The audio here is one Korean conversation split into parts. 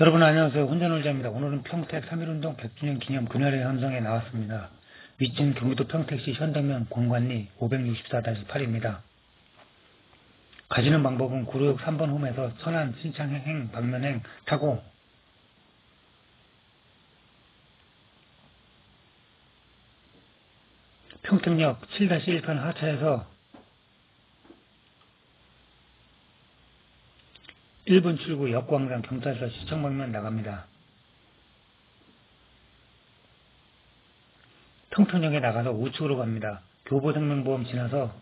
여러분 안녕하세요. 혼자놀자입니다. 오늘은 평택 3.1운동 100주년 기념 그날의 함성에 나왔습니다. 위치는 경기도 평택시 현덕면 공관리 564-8입니다. 가시는 방법은 구로역 3번 홈에서 천안 신창행 방면행 타고 평택역 7-1편 하차해서 1번 출구 역광장 경찰서 시청 방면 나갑니다. 평택역에 나가서 우측으로 갑니다. 교보생명보험 지나서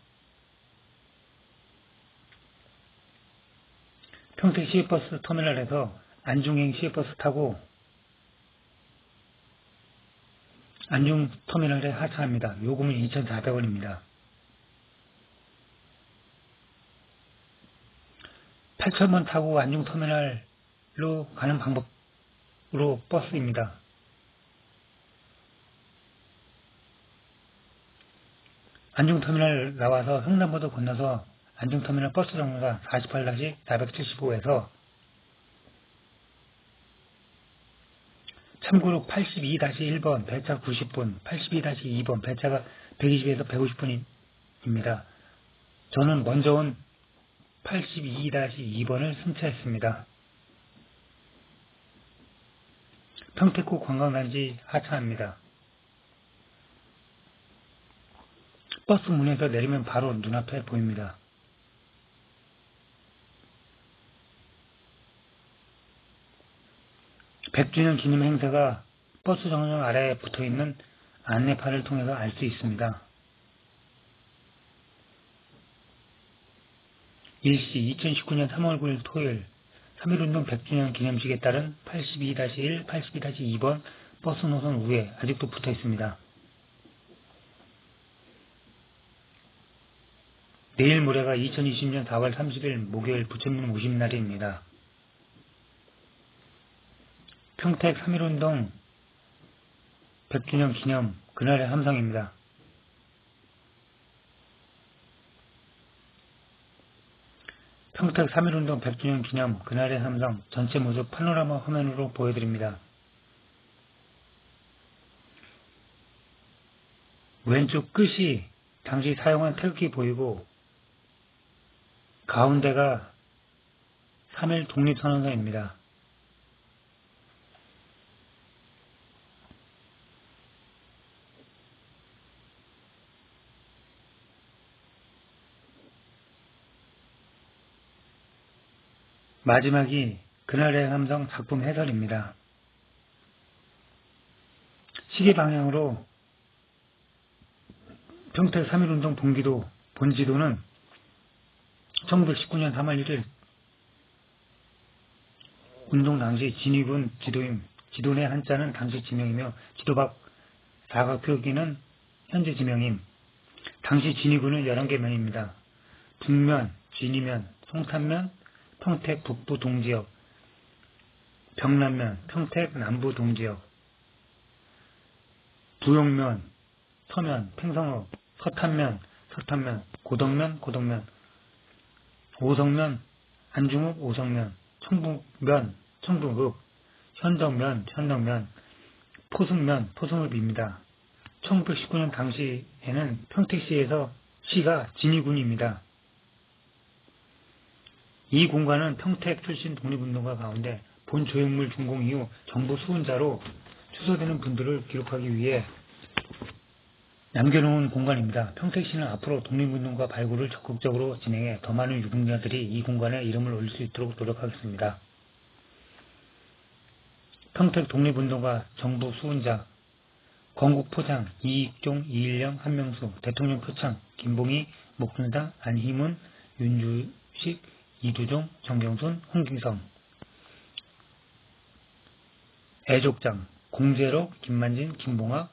평택 시외버스 터미널에서 안중행 시외버스 타고 안중터미널에 하차합니다. 요금은 2,400원입니다. 8,000원 타고 안중터미널로 가는 방법으로 버스입니다. 안중터미널 나와서 횡단보도 건너서 안중터미널 버스 정류장 48-475에서 참고로 82-1번 배차 90분, 82-2번 배차가 120에서 150분입니다. 저는 먼저 온 82-2번을 승차했습니다. 평택구 관광단지 하차합니다. 버스 문에서 내리면 바로 눈앞에 보입니다. (100주년) 기념 행사가 버스 정류장 아래에 붙어있는 안내판을 통해서 알 수 있습니다. 일시 2019년 3월 9일 토요일 3.1운동 100주년 기념식에 따른 82-1, 82-2번 버스 노선 위에 아직도 붙어 있습니다. 내일 모레가 2020년 4월 30일 목요일 부처님 오신 날입니다. 평택 3.1운동 100주년 기념 그날의 함성입니다. 평택 3.1운동 100주년 기념 그날의 함성 전체 모습 파노라마 화면으로 보여드립니다. 왼쪽 끝이 당시 사용한 태극기 보이고 가운데가 3.1 독립선언서입니다. 마지막이 그날의 함성 작품 해설입니다. 시계 방향으로 평택 3.1운동 본지도는 1919년 3월 1일 운동 당시 진위군 지도임, 지도 내 한자는 당시 지명이며 지도 밖 사각표기는 현재 지명임. 당시 진위군은 11개 면입니다. 북면, 진위면, 송탄면, 평택 북부 동지역, 병남면, 평택 남부 동지역, 부용면, 서면, 팽성읍, 서탄면, 고덕면, 오성면, 안중읍, 오성면, 청북면, 청북읍, 현덕면, 포승읍입니다. 1919년 당시에는 평택시에서 시가 진위군입니다. 이 공간은 평택 출신 독립운동가 가운데 본 조형물 준공 이후 정부 수훈자로 추소되는 분들을 기록하기 위해 남겨놓은 공간입니다. 평택시는 앞으로 독립운동가 발굴을 적극적으로 진행해 더 많은 유공자들이 이 공간에 이름을 올릴 수 있도록 노력하겠습니다. 평택 독립운동가 정부 수훈자 건국포장 이익종, 이일령, 한명수, 대통령 표창 김봉희, 목순상, 안희문, 윤주식, 이두종, 정경순, 홍김성 애족장 공재록, 김만진, 김봉학,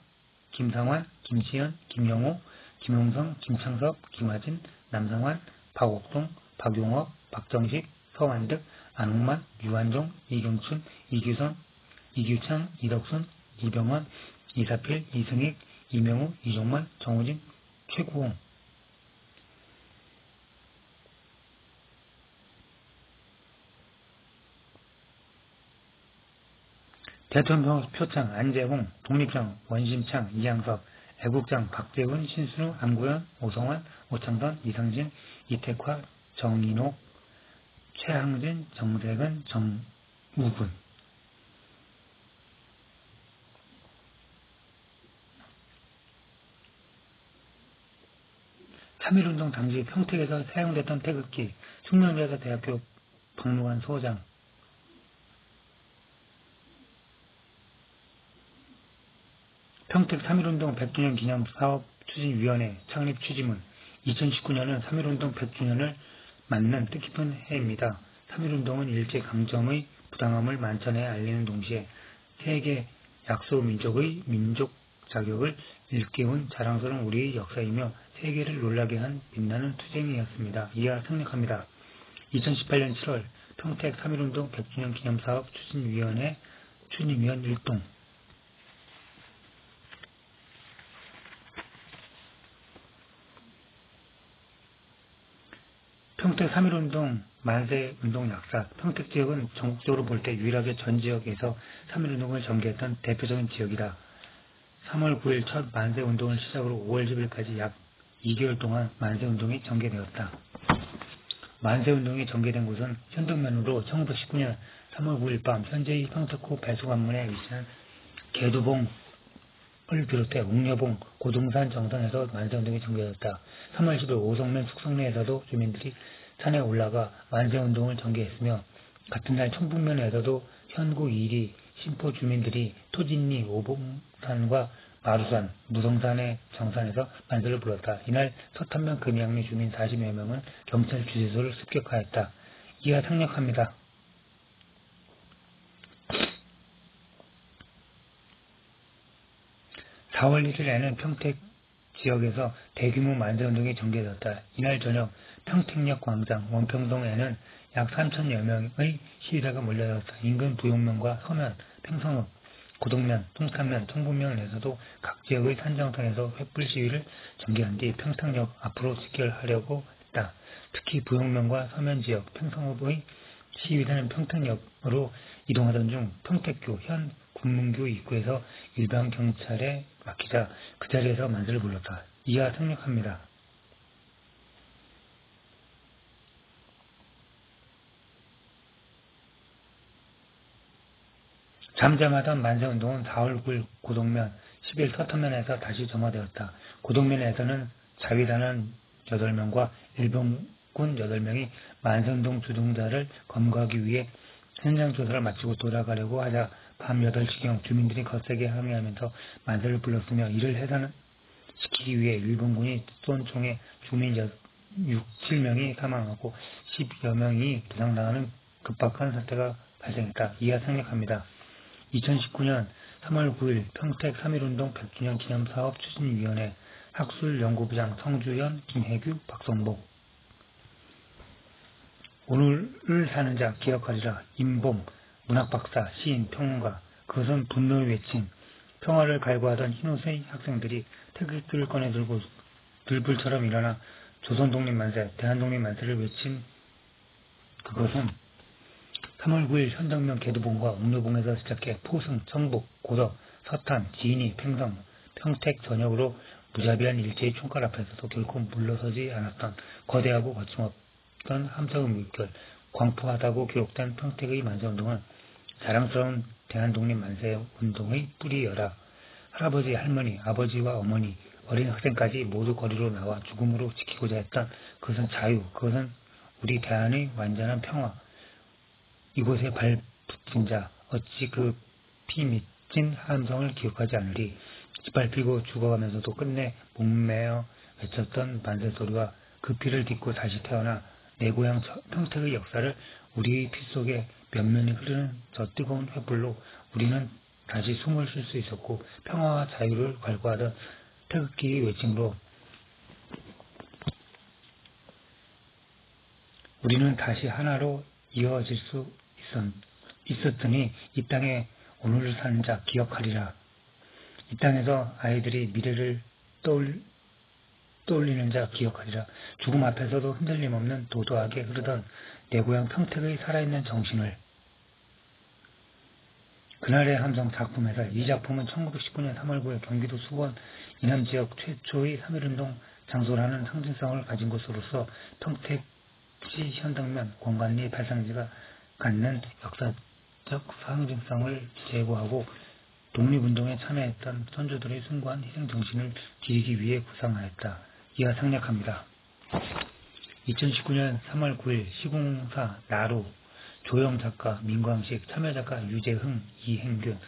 김상환, 김시현, 김영호, 김용성, 김창섭, 김화진, 남상환, 박옥동, 박용업, 박정식, 서완득, 안홍만, 유한종, 이경춘, 이규선, 이규창, 이덕순, 이병헌, 이사필, 이승익, 이명우, 이종만, 정우진, 최구홍 대통령 표창 안재홍, 독립장 원심창 이양섭, 애국장 박재훈, 신순우, 안구현, 오성환, 오창선, 이상진, 이택화, 정인옥, 최항진, 정세근, 정무군. 3.1운동 당시 평택에서 사용됐던 태극기, 숙명여자대학교 박물관 소장, 평택 3.1운동 100주년 기념 사업 추진위원회 창립 취지문. 2019년은 3.1운동 100주년을 맞는 뜻깊은 해입니다. 3.1운동은 일제강점의 부당함을 만천에 알리는 동시에 세계 약소민족의 민족 자격을 일깨운 자랑스러운 우리의 역사이며 세계를 놀라게 한 빛나는 투쟁이었습니다. 이하 생략합니다. 2018년 7월 평택 3.1운동 100주년 기념사업 추진위원회 추진위원 1동. 평택 3.1운동 만세운동 약사. 평택 지역은 전국적으로 볼 때 유일하게 전 지역에서 3.1운동을 전개했던 대표적인 지역이다. 3월 9일 첫 만세운동을 시작으로 5월 10일까지 약 2개월 동안 만세운동이 전개되었다. 만세운동이 전개된 곳은 현덕면으로 1919년 3월 9일 밤 현재의 평택호 배수관문에 위치한 개두봉을 비롯해 옥녀봉, 고등산 정상에서 만세운동이 전개되었다. 3월 10일 오성면 숙성리에서도 주민들이 산에 올라가 만세운동을 전개했으며 같은 날 청북면에서도 현구, 이리, 신포 주민들이 토진리, 오봉산과 마루산, 무성산의 정산에서 만세를 불렀다. 이날 서탄면 금양리 주민 40여 명은 경찰 주재소를 습격하였다. 이하 생략합니다. 4월 1일에는 평택 지역에서 대규모 만세운동이 전개되었다. 이날 저녁 평택역 광장 원평동에는 약 3,000여 명의 시위대가 몰려들었다. 인근 부용면과 서면, 팽성읍, 고덕면, 통탄면, 청북면에서도 각 지역의 산정선에서 횃불 시위를 전개한 뒤 평택역 앞으로 직결하려고 했다. 특히 부용면과 서면 지역, 팽성읍의 시위대는 평택역으로 이동하던 중 평택교, 현 군문교 입구에서 일반 경찰에 막히자 그 자리에서 만세를 불렀다. 이하 생략합니다. 잠잠하던 만세운동은 4월 9일 고덕면, 10일 서탄면에서 다시 점화되었다. 고덕면에서는 자위단원 8명과 일본군 8명이 만세운동 주동자를 검거하기 위해 현장 조사를 마치고 돌아가려고 하자 밤 8시경 주민들이 거세게 항의하면서 만세를 불렀으며 이를 해산시키기 위해 일본군이 쏜 총에 주민 6, 7명이 사망하고 10여 명이 부상당하는 급박한 사태가 발생했다. 이하 생략합니다. 2019년 3월 9일 평택 3.1운동 100주년 기념사업 추진위원회 학술연구부장 성주현, 김혜규, 박성복. 오늘을 사는 자 기억하리라. 임봉, 문학박사, 시인, 평론가. 그것은 분노의 외침. 평화를 갈구하던 흰옷의 학생들이 태극기를 꺼내들고 들불처럼 일어나 조선독립만세, 대한독립만세를 외친 그것은 3월 9일 현덕면 개두봉과 옥녀봉에서 시작해 포승, 청북, 고덕, 서탄, 지인이, 팽성, 평택 전역으로 무자비한 일제의 총칼 앞에서도 결코 물러서지 않았던 거대하고 거침없던 함성의 물결, 광포하다고 기록된 평택의 만세운동은 자랑스러운 대한독립만세운동의 뿌리여라. 할아버지, 할머니, 아버지와 어머니, 어린 학생까지 모두 거리로 나와 죽음으로 지키고자 했던 그것은 자유, 그것은 우리 대한의 완전한 평화. 이곳에 발붙인 자 어찌 그 피 맺힌 함성을 기억하지 않으리. 짓밟히고 죽어가면서도 끝내 목매어 외쳤던 만세 소리와 그 피를 딛고 다시 태어나 내 고향 평택의 역사를 우리의 피 속에 면면이 흐르는 저 뜨거운 횃불로 우리는 다시 숨을 쉴 수 있었고 평화와 자유를 갈구하던 태극기의 외침으로 우리는 다시 하나로 이어질 수 있었더니 이 땅에 오늘을 사는 자 기억하리라. 이 땅에서 아이들이 미래를 떠올리는 자 기억하리라. 죽음 앞에서도 흔들림 없는 도도하게 흐르던 내 고향 평택의 살아있는 정신을 그날의 함성 작품 해설. 이 작품은 1919년 3월 9일 경기도 수원 이남지역 최초의 3.1운동 장소라는 상징성을 가진 곳으로서 평택시 현덕면 공관리 발상지가 갖는 역사적 상징성을 제고하고 독립운동에 참여했던 선조들의 숭고한 희생정신을 기리기 위해 구상하였다. 이하 생략합니다. 2019년 3월 9일 시공사 나루 조영작가 민광식 참여작가 유재흥 이행균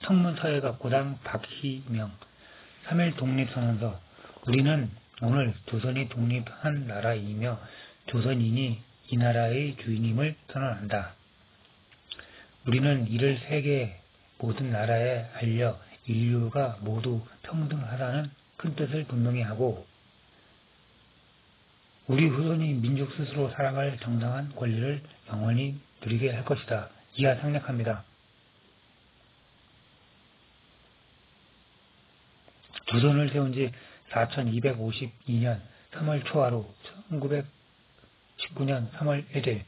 성문서예각고당 박희명 3.1 독립선언서. 우리는 오늘 조선이 독립한 나라이며 조선인이 이 나라의 주인임을 선언한다. 우리는 이를 세계 모든 나라에 알려 인류가 모두 평등하다는 큰 뜻을 분명히 하고 우리 후손이 민족 스스로 살아갈 정당한 권리를 영원히 누리게 할 것이다. 이하 생략합니다. 조선을 세운 지 4252년 3월 초하루 1919년 3월 1일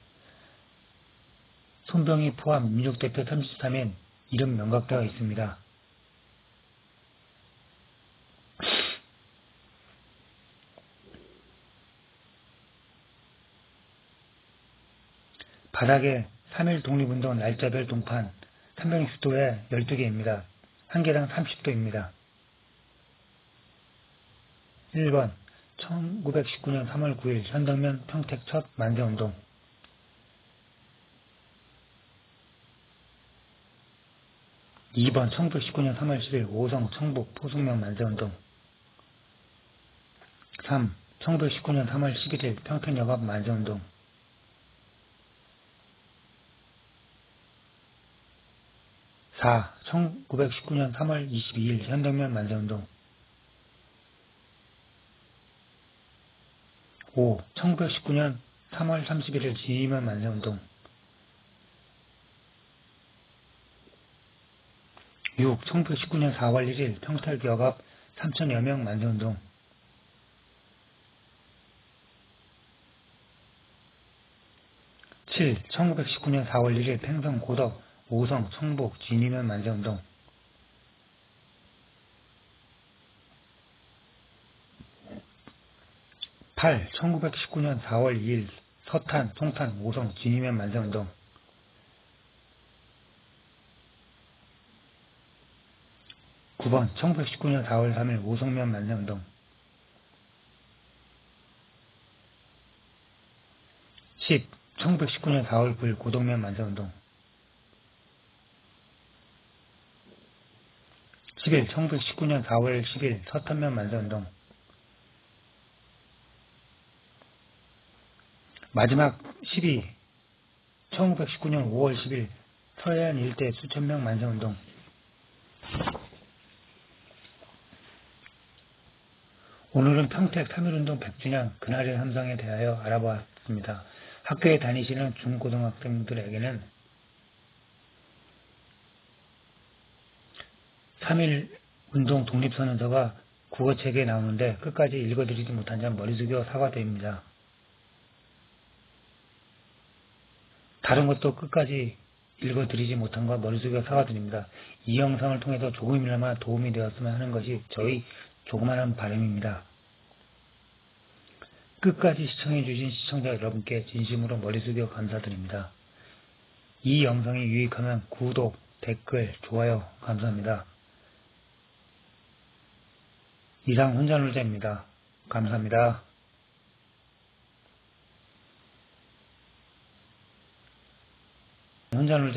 손병희 포함 민족대표 33인 이름 명각되어 있습니다. 바닥에 3.1 독립운동 날짜별 동판 360도에 12개입니다. 한 개당 30도입니다. 1번 1919년 3월 9일 현덕면 평택 첫 만세운동. 2번 1919년 3월 10일 오성 청북 포승명 만세운동. 3. 1919년 3월 11일 평택역 앞 만세운동. 4. 1919년 3월 22일 현덕면 만세운동. 5. 1919년 3월 31일 진위면 만세운동. 6. 1919년 4월 1일 평택역 앞 3천여 명 만세운동. 7. 1919년 4월 1일 팽성 고덕 오성 청북 진위면 만세운동. 8. 1919년 4월 2일 서탄 송탄 오성 진위면 만세운동. 9번 1919년 4월 3일 오성면 만세운동. 10. 1919년 4월 9일 고덕면 만세운동. 11. 1919년 4월 10일 서탄면 만세운동. 마지막 12. 1919년 5월 10일 서해안 일대 수천명 만세운동. 오늘은 평택 3.1운동 100주년 그날의 함성에 대하여 알아보았습니다. 학교에 다니시는 중고등학생들에게는 3.1운동 독립선언서가 국어책에 나오는데 끝까지 읽어드리지 못한 점 머리 숙여 사과드립니다. 다른 것도 끝까지 읽어드리지 못한 거 머리 숙여 사과드립니다. 이 영상을 통해서 조금이나마 도움이 되었으면 하는 것이 저희 조그마한 바람입니다. 끝까지 시청해주신 시청자 여러분께 진심으로 머리 숙여 감사드립니다. 이 영상이 유익하면 구독, 댓글, 좋아요 감사합니다. 이상 혼자놀자입니다. 감사합니다. 혼자놀자